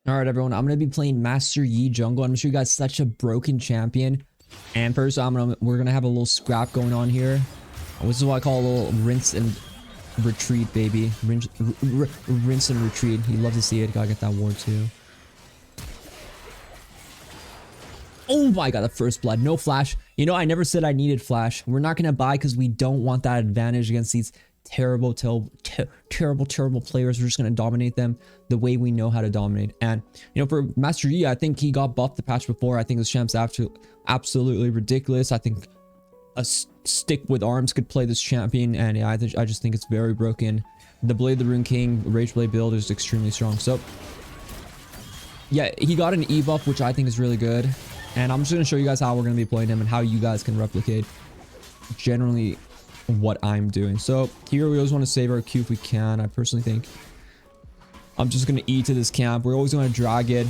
All right, everyone. I'm gonna be playing Master Yi jungle. I'm gonna show you guys such a broken champion. And first, we're gonna have a little scrap going on here. This is what I call a little rinse and retreat, baby. Rinse and retreat. You love to see it. Gotta get that ward too. Oh my god, the first blood. No flash. You know, I never said I needed flash. We're not gonna buy because we don't want that advantage against these terrible players. We're just gonna dominate them the way we know how to dominate. And you know, for Master Yi, I think he got buffed the patch before. I think this champ's absolutely ridiculous. I think a stick with arms could play this champion, and yeah, I just think it's very broken. The Blade of the Rune King Rage Blade build is extremely strong. So yeah, he got an E buff, which I think is really good. And I'm just going to show you guys how we're going to be playing him and how you guys can replicate generally what I'm doing. So here we always want to save our Q if we can. I personally think I'm just going to E to this camp. We're always going to drag it.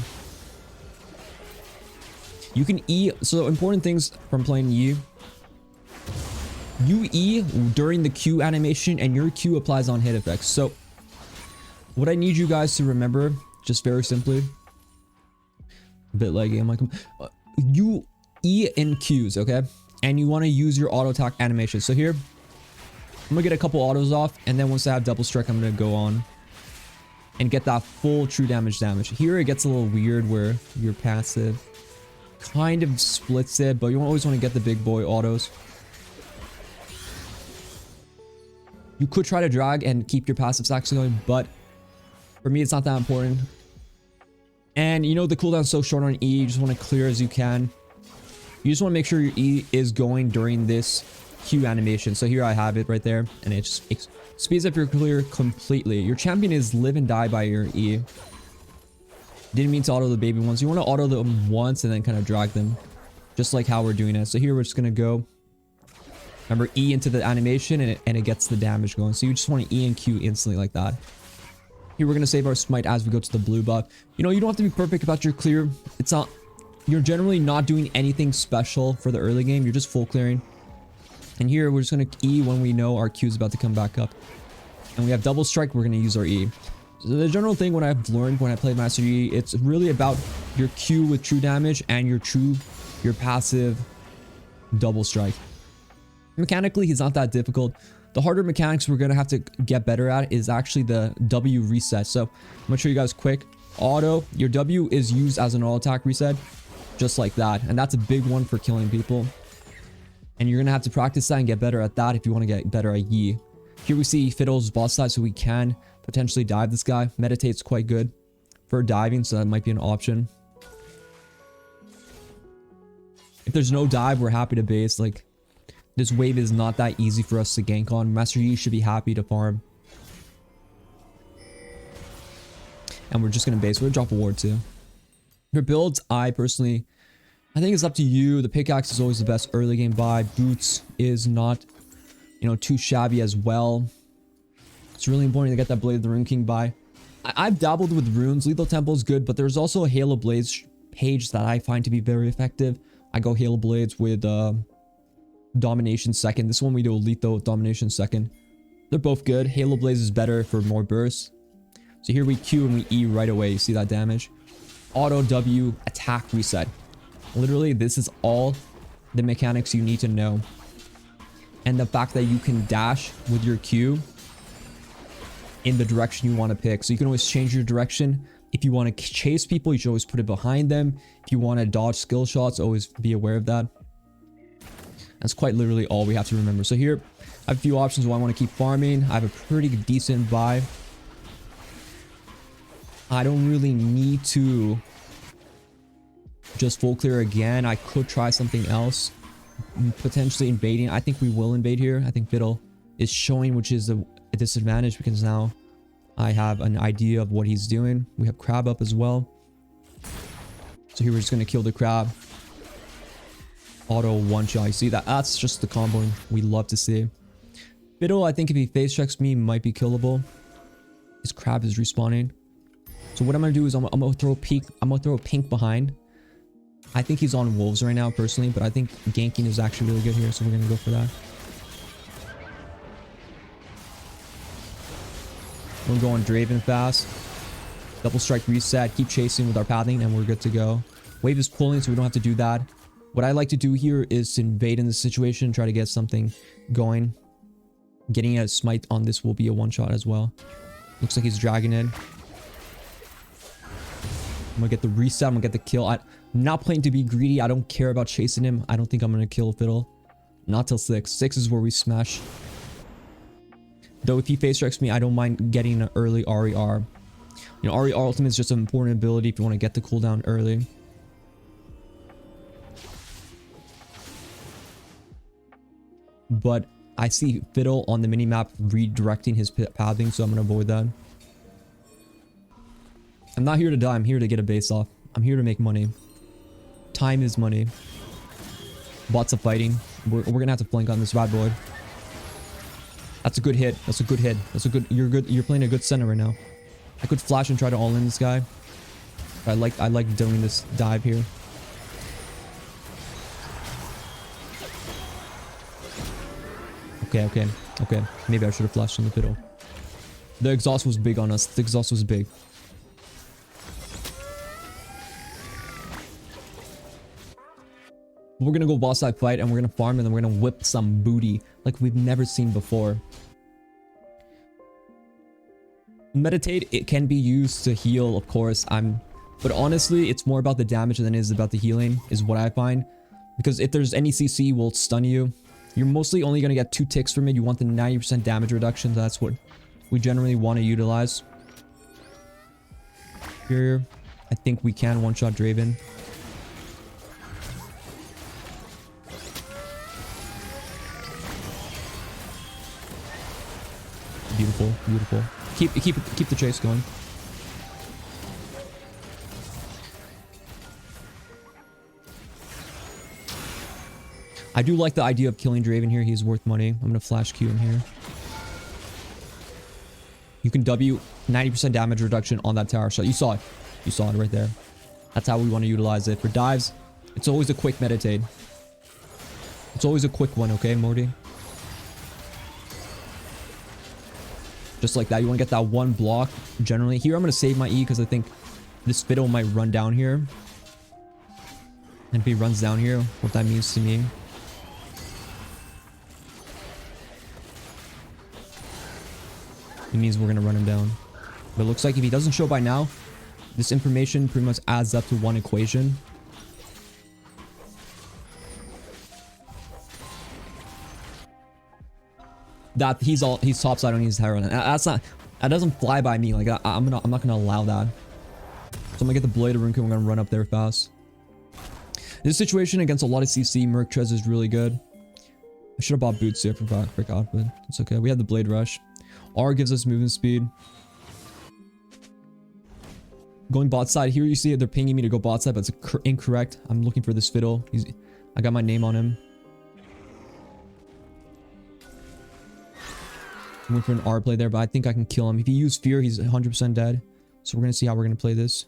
You can E. So important things from playing Yi. You E during the Q animation and your Q applies on hit effects. So what I need you guys to remember, just very simply, a bit laggy, I'm like, you E in Qs, okay? And you want to use your auto attack animation. So here, I'm gonna get a couple autos off, and then once I have double strike, I'm gonna go on and get that full true damage. Here it gets a little weird where your passive kind of splits it, but you always want to get the big boy autos. You could try to drag and keep your passive stacks going, but for me, it's not that important. And you know, the cooldown's so short on E, you just want to clear as you can. You just want to make sure your E is going during this Q animation. So here I have it right there, and it just speeds up your clear completely. Your champion is live and die by your E. Didn't mean to auto the baby ones. You want to auto them once and then kind of drag them, just like how we're doing it. So here we're just going to go, remember, E into the animation, and it gets the damage going. So you just want to E and Q instantly like that. Here we're going to save our smite as we go to the blue buff. You know, you don't have to be perfect about your clear. It's not, you're generally not doing anything special for the early game. You're just full clearing. And here we're just going to E when we know our Q is about to come back up. And we have double strike, we're going to use our E. So the general thing what I've learned when I played Master Yi, it's really about your Q with true damage and your passive double strike. Mechanically, he's not that difficult. The harder mechanics we're going to have to get better at is actually the W reset. So I'm going to show you guys quick. Auto, your W is used as an auto attack reset, just like that. And that's a big one for killing people. And you're going to have to practice that and get better at that if you want to get better at Yi. Here we see Fiddle's boss side, so we can potentially dive this guy. Meditate's quite good for diving, so that might be an option. If there's no dive, we're happy to base. Like, this wave is not that easy for us to gank on. Master Yi should be happy to farm. And we're just going to base. We're going to drop a ward too. For builds, I think it's up to you. The pickaxe is always the best early game buy. Boots is not, you know, too shabby as well. It's really important to get that Blade of the Rune King buy. I've dabbled with runes. Lethal Temple is good, but there's also a Halo Blades page that I find to be very effective. I go Halo Blades with Domination second. This one we do a Lethal Domination second. They're both good. Halo Blaze is better for more bursts. So here we Q and we E right away. You see that damage? Auto W attack reset. Literally, this is all the mechanics you need to know. And the fact that you can dash with your Q in the direction you want to pick. So you can always change your direction. If you want to chase people, you should always put it behind them. If you want to dodge skill shots, always be aware of that. That's quite literally all we have to remember. So here, I have a few options where I want to keep farming. I have a pretty decent buy. I don't really need to just full clear again. I could try something else. Potentially invading. I think we will invade here. I think Fiddle is showing, which is a disadvantage because now I have an idea of what he's doing. We have Crab up as well. So here we're just going to kill the Crab. Auto one shot. You see that? That's just the combo we love to see. Fiddle, I think if he face checks me, might be killable. His Crab is respawning. So what I'm gonna do is I'm gonna throw a pink behind. I think he's on wolves right now personally, but I think ganking is actually really good here, so we're gonna go for that. We're going Draven fast. Double strike reset, keep chasing with our pathing, and we're good to go. Wave is pulling, so we don't have to do that. What I like to do here is to invade in this situation, try to get something going. Getting a smite on this will be a one-shot as well. Looks like he's dragging it. I'm gonna get the reset, I'm gonna get the kill. I'm not playing to be greedy, I don't care about chasing him. I don't think I'm gonna kill Fiddle. Not till 6. 6 is where we smash. Though if he face strikes me, I don't mind getting an early RER. You know, RER ultimate is just an important ability if you want to get the cooldown early. But I see Fiddle on the minimap redirecting his pathing, so I'm going to avoid that. I'm not here to die, I'm here to get a base off. I'm here to make money. Time is money. Bots are fighting. We're going to have to flank on this bad boy. That's a good hit. That's a good hit. That's a good... You're playing a good center right now. I could flash and try to all-in this guy. I like doing this dive here. Okay. Maybe I should have flashed in the Fiddle. The exhaust was big on us. The exhaust was big. We're gonna go boss side fight and we're gonna farm and then we're gonna whip some booty like we've never seen before. Meditate, it can be used to heal, of course. But honestly, it's more about the damage than it is about the healing, is what I find. Because if there's any CC, will stun you. You're mostly only gonna get 2 ticks from it. You want the 90% damage reduction. That's what we generally want to utilize. Here, I think we can one-shot Draven. Beautiful. Keep the chase going. I do like the idea of killing Draven here. He's worth money. I'm gonna flash Q in here. You can W 90% damage reduction on that tower shot. You saw it. You saw it right there. That's how we want to utilize it. For dives, it's always a quick meditate. It's always a quick one, okay, Morty? Just like that. You want to get that one block. Generally, here I'm going to save my E because I think this Fiddle might run down here. And if he runs down here, what that means to me. It means we're going to run him down. But it looks like if he doesn't show by now, this information pretty much adds up to one equation. That he's topside on his Herald. That doesn't fly by me. Like I'm not gonna allow that. So I'm gonna get the Blade of Runkin. We're gonna run up there fast. This situation against a lot of CC Merc Trez is really good. I should have bought boots here for God, but it's okay. We have the Blade Rush. R gives us movement speed. Going bot side here, you see they're pinging me to go bot side, but it's incorrect. I'm looking for this Fiddle. I got my name on him. I went for an R play there, but I think I can kill him. If he uses Fear, he's 100% dead. So we're going to see how we're going to play this.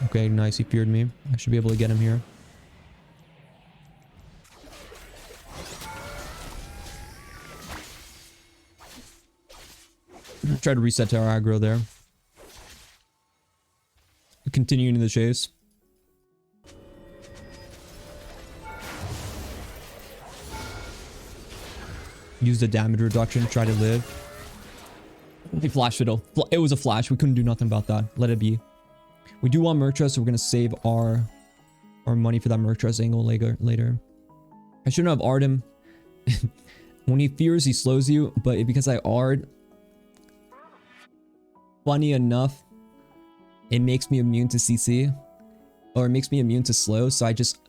Okay, nice. He feared me. I should be able to get him here. Try to reset to our aggro there. Continuing the chase. Use the damage reduction, try to live. He flashed Fiddle. It was a flash. We couldn't do nothing about that. Let it be. We do want Merc Trust, so we're going to save our money for that Merc Trust angle later. I shouldn't have R'd him. When he fears, he slows you, but because I R'd, funny enough, it makes me immune to CC. Or it makes me immune to slow, so I just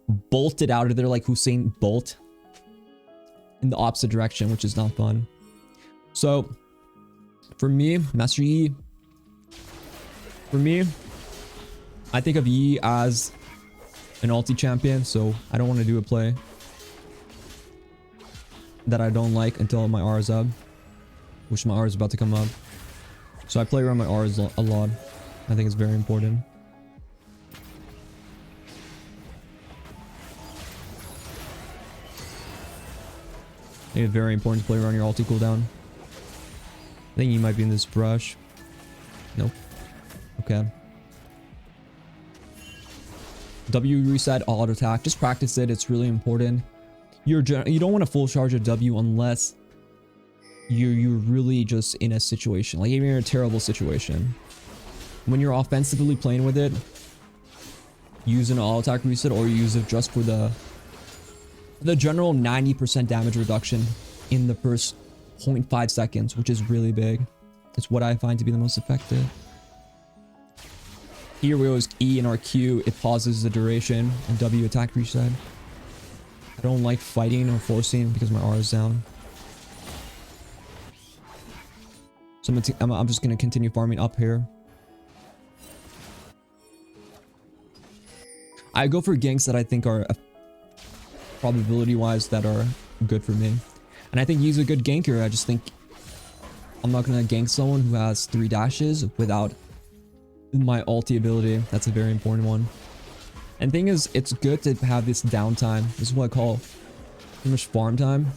bolted out of there like Hussein Bolt. In the opposite direction, which is not fun. So, for me, Master Yi. For me, I think of Yi as an ulti champion, so I don't want to do a play that I don't like until my R is up. Which my R is about to come up. So I play around my R's a lot. I think it's very important. It's very important to play around your ulti cooldown. I think you might be in this brush. Nope. Okay. W reset, auto attack. Just practice it. It's really important. You don't want to full charge a W unless you're really just in a situation. Like, if you're in a terrible situation. When you're offensively playing with it, use an auto attack reset, or use it just for the general 90% damage reduction in the first 0.5 seconds, which is really big. It's what I find to be the most effective. Here we always E and our Q, it pauses the duration, and W attack reset. I don't like fighting or forcing because my R is down. So I'm just going to continue farming up here. I go for ganks that I think are probability wise that are good for me. And I think he's a good ganker. I just think I'm not going to gank someone who has 3 dashes without my ulti ability. That's a very important one. And thing is, it's good to have this downtime. This is what I call pretty much farm time.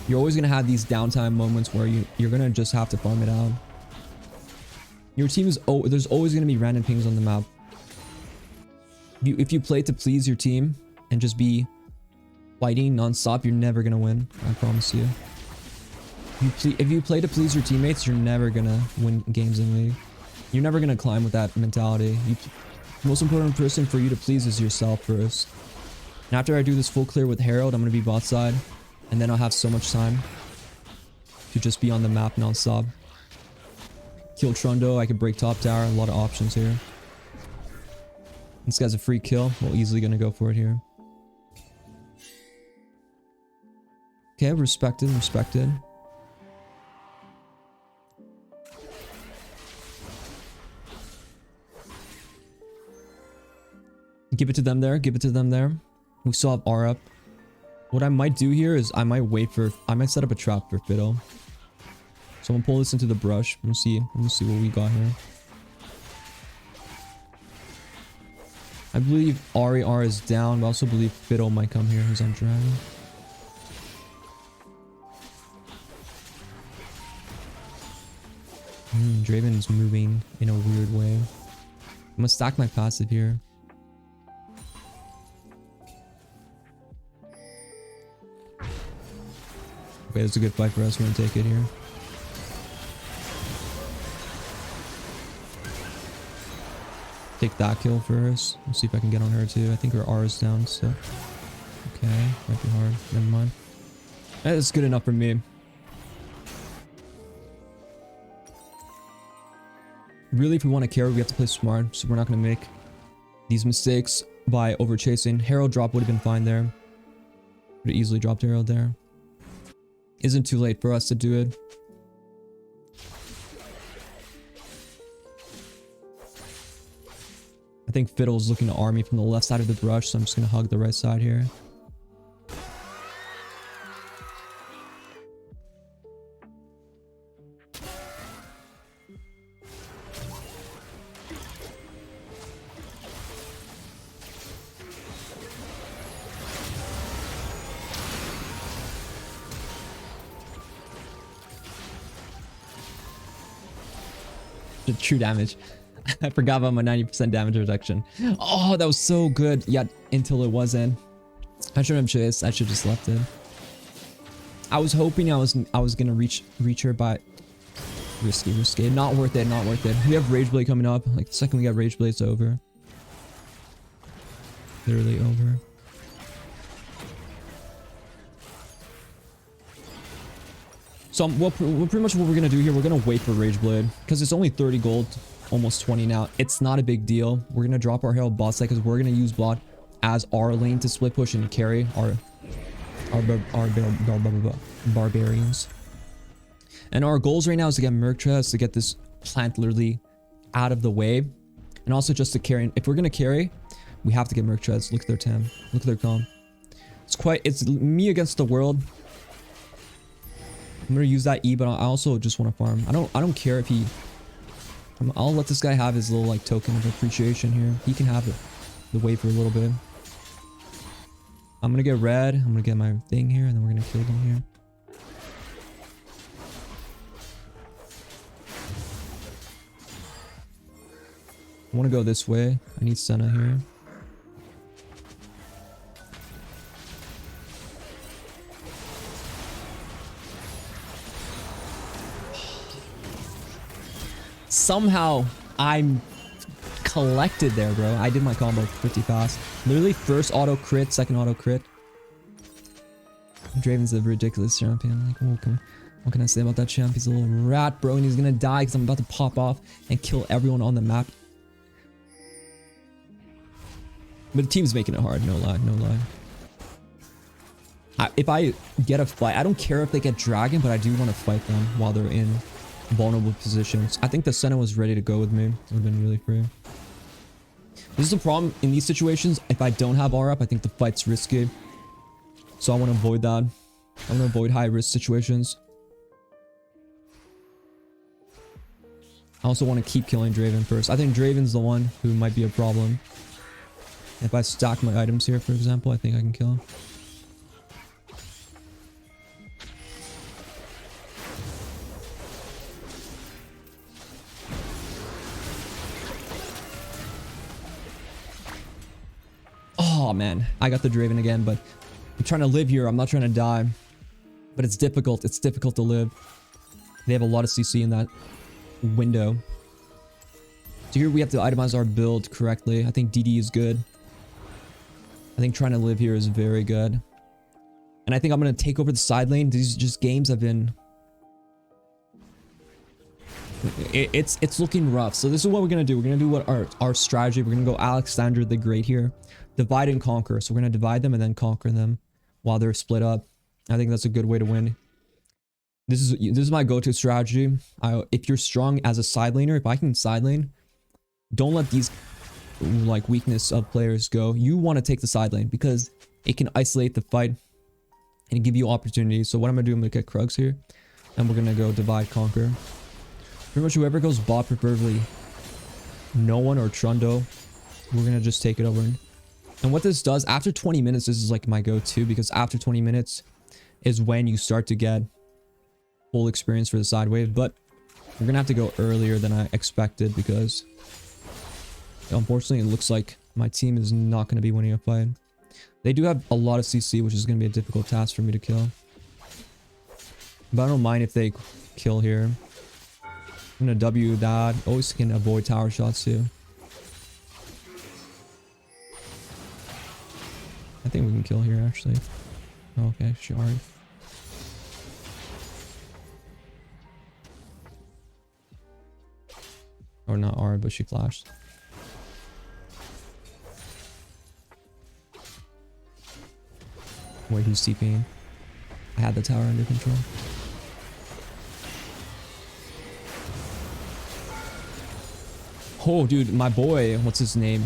You're always going to have these downtime moments where you're going to just have to farm it out. Your team is... Oh, there's always going to be random pings on the map. If you play to please your team and just be fighting non-stop, you're never going to win. I promise you. If you play to please your teammates, you're never going to win games in League. You're never going to climb with that mentality. The most important person for you to please is yourself first. And after I do this full clear with Herald, I'm going to be bot side. And then I'll have so much time to just be on the map non-stop. Kill Trundo, I can break top tower, a lot of options here. This guy's a free kill, we're easily gonna go for it here. Okay, respected, respected. Give it to them there, give it to them there. We still have R up. What I might do here is I might set up a trap for Fiddle. So I'm gonna pull this into the brush. We'll see what we got here. I believe R is down, but I also believe Fiddle might come here. He's on Dragon. Draven's moving in a weird way. I'm gonna stack my passive here. Okay, it's a good fight for us. We're gonna take it here. Take that kill first. We'll see if I can get on her too. I think her R is down, so... Okay, might be hard. Never mind. That's good enough for me. Really, if we want to carry, we have to play smart, so we're not going to make these mistakes by over-chasing. Herald drop would have been fine there. Would have easily dropped Herald there. Isn't too late for us to do it. I think Fiddle's looking to arm me from the left side of the brush, so I'm just going to hug the right side here. The true damage. I forgot about my 90% damage reduction. Oh, that was so good. Yeah, until it wasn't. I shouldn't have chased. I should have just left it. I was hoping I was gonna reach her, but risky. Not worth it. Not worth it. We have Rage Blade coming up. Like the second we got Rage Blade, it's over. Literally over. So pretty much what we're gonna do here, we're gonna wait for Rage Blade because it's only 30 gold, almost 20 now. It's not a big deal. We're gonna drop our Herald bot side because we're gonna use bot as our lane to split push and carry our barbarians. And our goals right now is to get Merctress, to get this plant literally out of the way, and also just to carry. If we're gonna carry, we have to get Merctress. Look at their TAM. Look at their calm. It's me against the world. I'm gonna use that E, but I also just want to farm. I don't care if he... I'll let this guy have his little like token of appreciation here. He can have it. The wave for a little bit. I'm gonna get red. I'm gonna get my thing here, and then we're gonna kill them here. I want to go this way. I need Senna here. Somehow I'm collected there, bro. I did my combo pretty fast. Literally first auto crit, second auto crit. Draven's a ridiculous champion. Like, what can I say about that champ? He's a little rat, bro, and he's gonna die because I'm about to pop off and kill everyone on the map. But the team's making it hard, no lie, no lie. If I get a fight, I don't care if they get dragon, but I do want to fight them while they're in vulnerable positions. I think the Senna was ready to go with me. It would have been really free. This is the problem in these situations. If I don't have R up, I think the fight's risky. So I want to avoid that. I want to avoid high risk situations. I also want to keep killing Draven first. I think Draven's the one who might be a problem. If I stack my items here, for example, I think I can kill him. Oh man, I got the Draven again, but I'm trying to live here. I'm not trying to die. But it's difficult. It's difficult to live. They have a lot of CC in that window. So here we have to itemize our build correctly. I think DD is good. I think trying to live here is very good. And I think I'm going to take over the side lane. These just games have been... It's looking rough. So this is what we're going to do. We're going to do what our strategy. We're going to go Alexander the Great here. Divide and conquer. So we're going to divide them and then conquer them while they're split up. I think that's a good way to win. This is my go-to strategy. If you're strong as a side laner, if I can side lane, don't let these like weakness of players go. You want to take the side lane because it can isolate the fight and give you opportunities. So what I'm gonna do, I'm gonna get Krugs here, and we're gonna go divide conquer. Pretty much whoever goes bot, preferably no one or Trundo, we're gonna just take it over. And what this does after 20 minutes, this is like my go-to, because after 20 minutes is when you start to get full experience for the side wave. But we're gonna have to go earlier than I expected because unfortunately it looks like my team is not going to be winning a fight. They do have a lot of CC, which is going to be a difficult task for me to kill. But I don't mind if they kill here. I'm going to W that. Always can avoid tower shots too. I think we can kill here actually. Oh, okay, Shard. Or not R, but she flashed. Wait, who's TPing? I had the tower under control. Oh, dude, my boy, what's his name?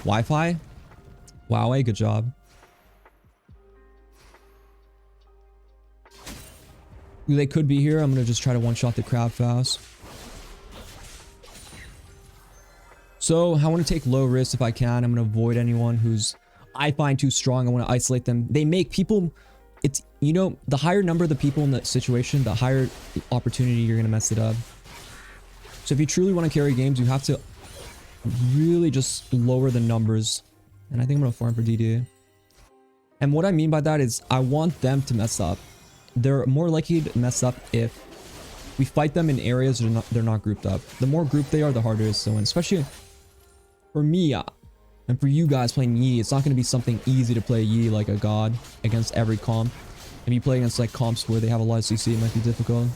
Wi-Fi? Huawei, good job. They could be here. I'm gonna just try to one-shot the crowd fast. So I want to take low risk if I can. I'm gonna avoid anyone who's I find too strong. I want to isolate them. They make people, it's, you know, the higher number of the people in that situation, the higher opportunity you're going to mess it up. So if you truly want to carry games, you have to really just lower the numbers. And I think I'm going to farm for DD. And what I mean by that is I want them to mess up. They're more likely to mess up if we fight them in areas they're not grouped up. The more grouped they are, the harder it is to win. Especially for me, and for you guys playing Yi, it's not going to be something easy to play Yi like a god against every comp. If you play against like comps where they have a lot of CC, it might be difficult.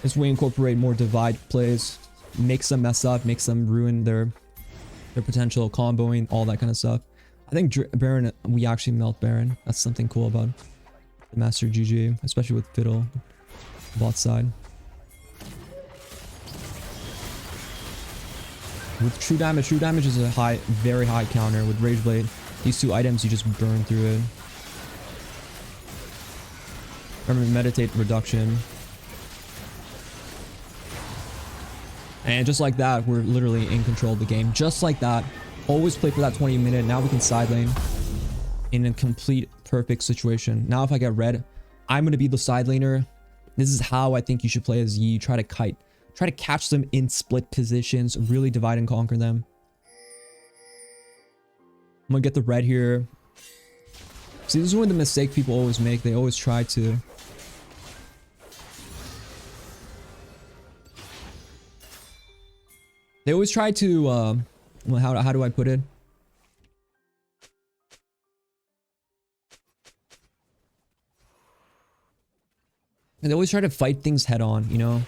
This way incorporate more divide plays, makes them mess up, makes them ruin their potential comboing, all that kind of stuff. I think Baron, we actually melt Baron. That's something cool about the Master GG, especially with Fiddle, bot side. With true damage is a high, very high counter. With Rage Blade, these two items, you just burn through it. Remember, meditate reduction. And just like that, we're literally in control of the game. Just like that. Always play for that 20-minute. Now we can side lane in a complete perfect situation. Now if I get red, I'm going to be the side laner. This is how I think you should play as Yi. Try to kite. Try to catch them in split positions. Really divide and conquer them. I'm gonna get the red here. See, this is one of the mistakes people always make. They always try to... They always try to, well, how do I put it? And they always try to fight things head on, you know?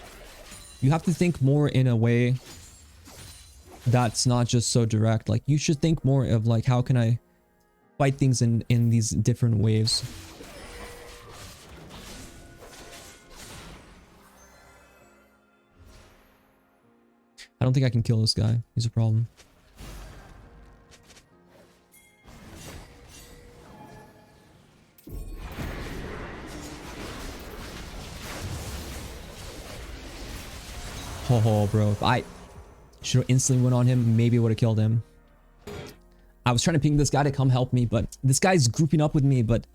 You have to think more in a way that's not just so direct. Like, you should think more of like, how can I fight things in these different waves? I don't think I can kill this guy. He's a problem. Oh, bro. If I should have instantly went on him, maybe would have killed him. I was trying to ping this guy to come help me, but this guy's grouping up with me, but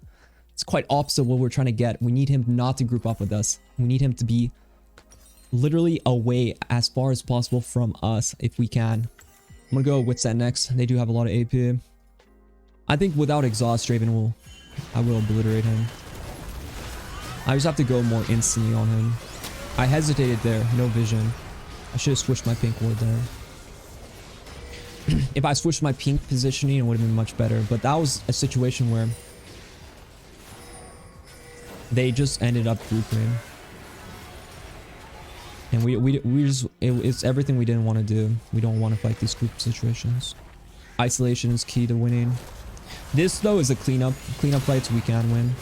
it's quite opposite what we're trying to get. We need him not to group up with us. We need him to be literally away as far as possible from us if we can. I'm gonna go with that next. They do have a lot of AP. I think without exhaust, Draven I will obliterate him. I just have to go more instantly on him. I hesitated there, no vision. I should have switched my pink ward there. If I switched my pink positioning, it would have been much better. But that was a situation where they just ended up grouping. And it's everything we didn't want to do. We don't want to fight these group situations. Isolation is key to winning. This though is a cleanup fight, so we can win.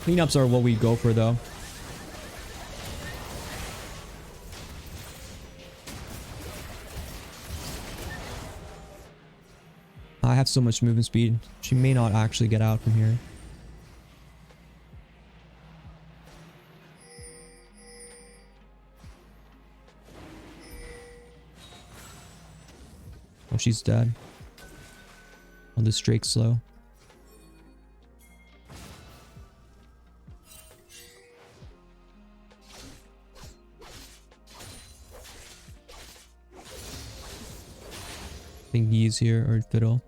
Cleanups are what we go for though. I have so much movement speed. She may not actually get out from here. Oh, she's dead. Oh, this Drake's slow. I think he's here, or Fiddle.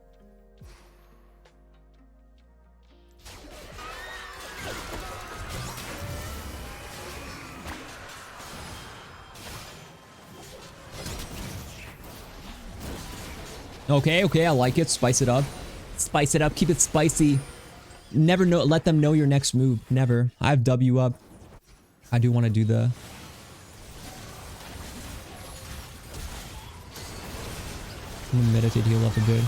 Okay, I like it. Spice it up. Spice it up. Keep it spicy. Never know. Let them know your next move. Never. I have W up. I do want to do the... I'm gonna meditate, heal up a bit.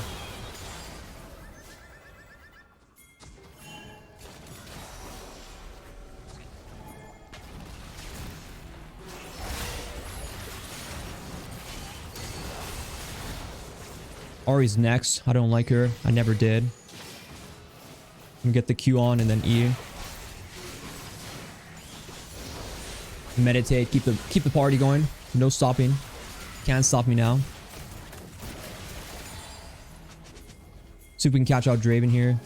Ari's next. I don't like her. I never did. I'm gonna get the Q on and then E. Meditate. Keep the party going. No stopping. Can't stop me now. See if we can catch out Draven here.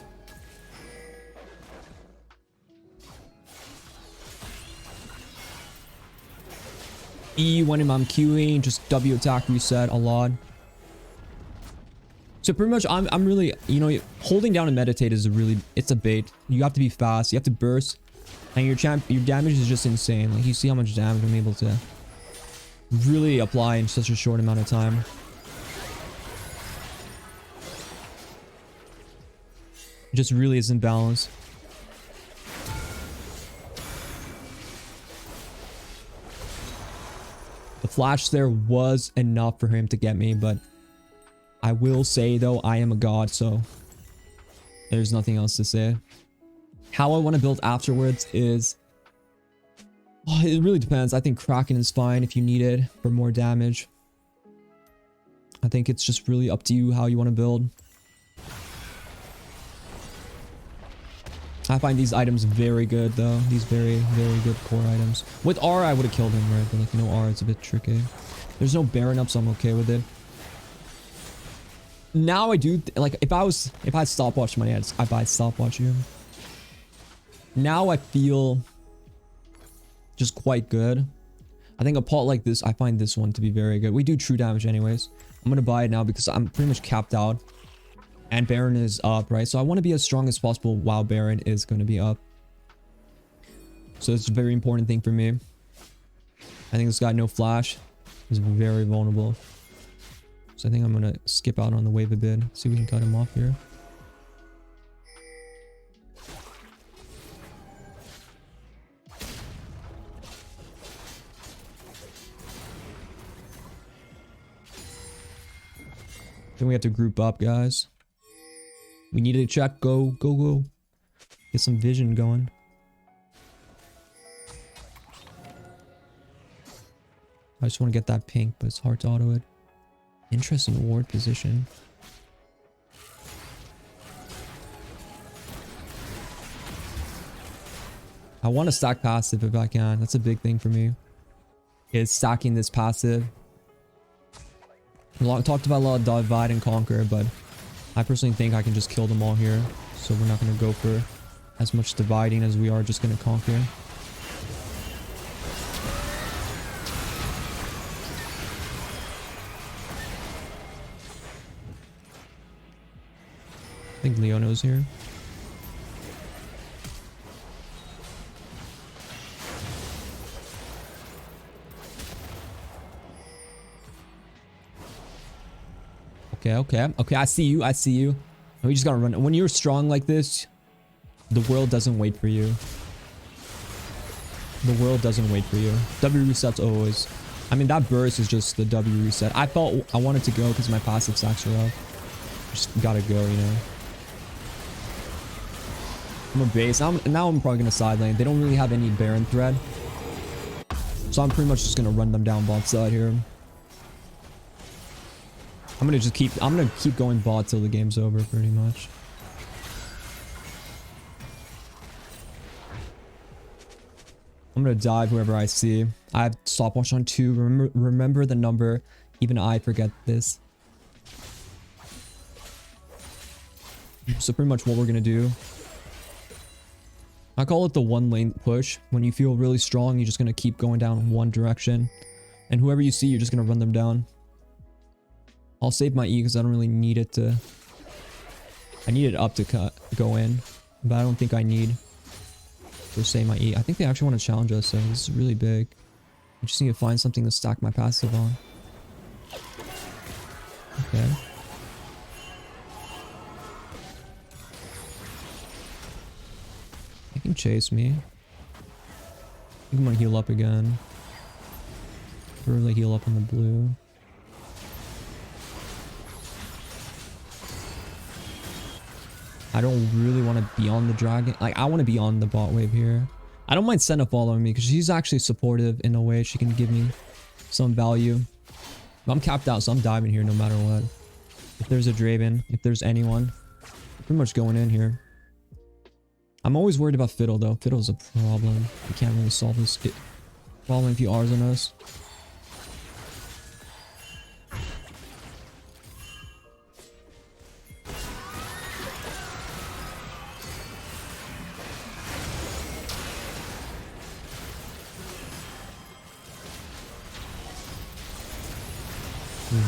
E when I'm queuing, just W attack reset a lot. So pretty much I'm really, you know, holding down and meditate is it's a bait. You have to be fast, you have to burst, and your damage is just insane. Like, you see how much damage I'm able to really apply in such a short amount of time. It just really isn't balanced. The flash there was enough for him to get me, but I will say though, I am a god, so there's nothing else to say. How I want to build afterwards is... Oh, it really depends. I think Kraken is fine if you need it for more damage. I think it's just really up to you how you want to build. I find these items very good though. These very, very good core items. With R, I would have killed him, right? But like, no R, it's a bit tricky. There's no Baron up, so I'm okay with it. Now I do like if I had stopwatch money, I'd buy stopwatch here. Now I feel just quite good. I think a pot like this, I find this one to be very good. We do true damage anyways. I'm gonna buy it now because I'm pretty much capped out. And Baron is up, right? So I want to be as strong as possible while Baron is going to be up. So it's a very important thing for me. I think this guy, no flash, is very vulnerable. So I think I'm going to skip out on the wave a bit. See if we can cut him off here. Then we have to group up, guys. We need to check. Go, go, go. Get some vision going. I just want to get that pink, but it's hard to auto it. Interesting ward position. I want to stack passive if I can. That's a big thing for me. Is stacking this passive. Talked about a lot of divide and conquer, but I personally think I can just kill them all here. So we're not going to go for as much dividing as we are just going to conquer. I think Leono's here. Okay, I see you, We just gotta run. When you're strong like this, the world doesn't wait for you. The world doesn't wait for you. W resets always. I mean, that burst is just the W reset. I felt I wanted to go because my passive stacks are up. Just gotta go, you know. I'm a base. Now I'm probably gonna side lane. They don't really have any Baron threat. So I'm pretty much just gonna run them down bot side here. I'm gonna keep going bot till the game's over, pretty much. I'm gonna dive whoever I see. I have stopwatch on 2. Remember the number. Even I forget this. So pretty much what we're gonna do. I call it the one lane push. When you feel really strong, you're just gonna keep going down one direction. And whoever you see, you're just gonna run them down. I'll save my E because I don't really need it to... I need it up to go in. But I don't think I need to save my E. I think they actually want to challenge us, so this is really big. I just need to find something to stack my passive on. Okay. They can chase me. I think I'm gonna heal up again. Really heal up on the blue. I don't really want to be on the dragon. Like, I want to be on the bot wave here. I don't mind Senna following me because she's actually supportive in a way. She can give me some value. But I'm capped out, so I'm diving here no matter what. If there's a Draven, if there's anyone, I'm pretty much going in here. I'm always worried about Fiddle though. Fiddle's a problem. We can't really solve this problem if he R's on us.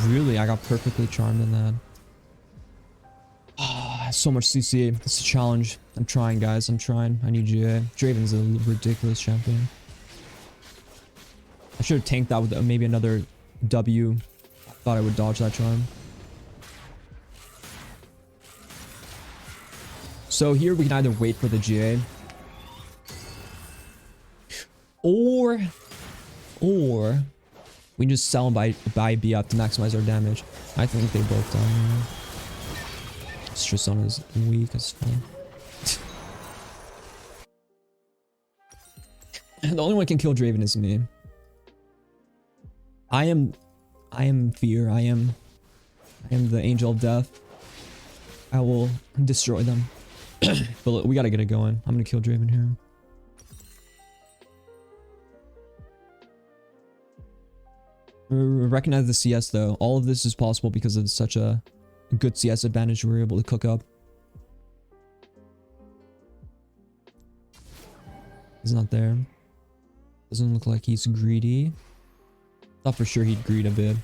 Really, I got perfectly charmed in that. Ah, so much CC. It's a challenge. I'm trying, guys. I'm trying. I need GA. Draven's a ridiculous champion. I should have tanked that with maybe another W. Thought I would dodge that charm. So here we can either wait for the GA. Or we can just sell them by BF to maximize our damage. I think they both die. Strasana is weak as fuck. The only one can kill Draven is me. I am fear. I am the angel of death. I will destroy them. But look, we gotta get it going. I'm gonna kill Draven here. Recognize the CS though. All of this is possible because of such a good CS advantage we were able to cook up. He's not there. Doesn't look like he's greedy. Thought for sure he'd greed a bit.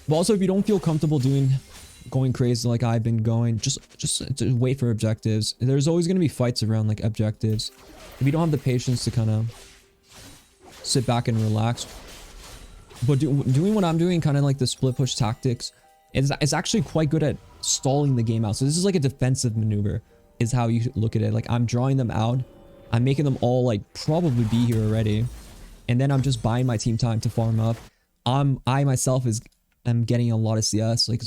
But also, if you don't feel comfortable going crazy like I've been going, just to wait for objectives. There's always going to be fights around like objectives. If you don't have the patience to kind of sit back and relax. But doing what I'm doing, kind of like the split push tactics, it's actually quite good at stalling the game out. So this is like a defensive maneuver, is how you look at it. Like, I'm drawing them out. I'm making them all like probably be here already. And then I'm just buying my team time to farm up. I myself am getting a lot of CS. Like,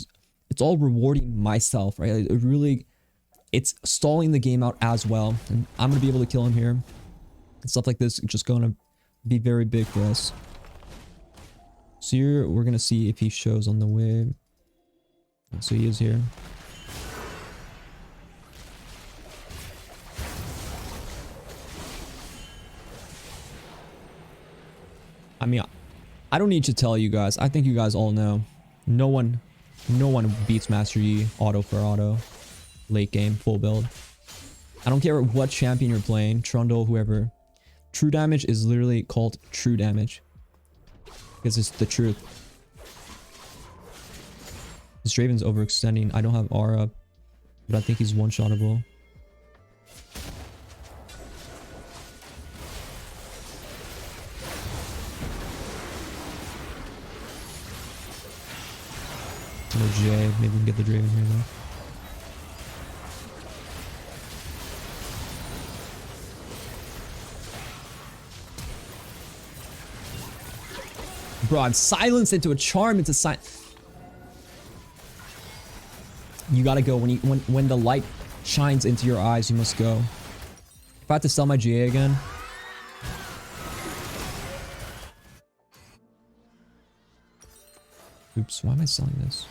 it's all rewarding myself, right? It's stalling the game out as well. And I'm going to be able to kill him here. And stuff like this just going to be very big for us. So here, we're going to see if he shows on the way. So he is here. I mean, I don't need to tell you guys. I think you guys all know. No one beats Master Yi auto for auto. Late game, full build. I don't care what champion you're playing. Trundle, whoever. True damage is literally called true damage. Because it's the truth. This Draven's overextending. I don't have aura. But I think he's one-shottable. No J. Maybe we can get the Draven here though. Bro, I'm silenced into a charm into You gotta go. When the light shines into your eyes, you must go. If I have to sell my GA again. Oops, why am I selling this?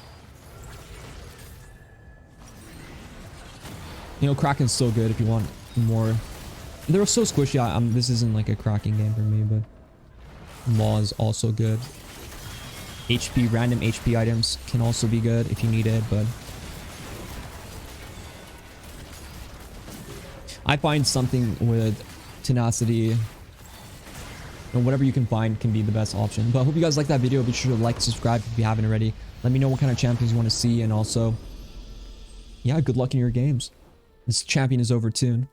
You know, Kraken's still good if you want more. They're so squishy. This isn't like a cracking game for me, but Maw is also good. HP, random HP items can also be good if you need it, but I find something with tenacity and whatever you can find can be the best option. But I hope you guys like that video. Be sure to like, subscribe if you haven't already. Let me know what kind of champions you want to see, and also, yeah, good luck in your games. This champion is over soon.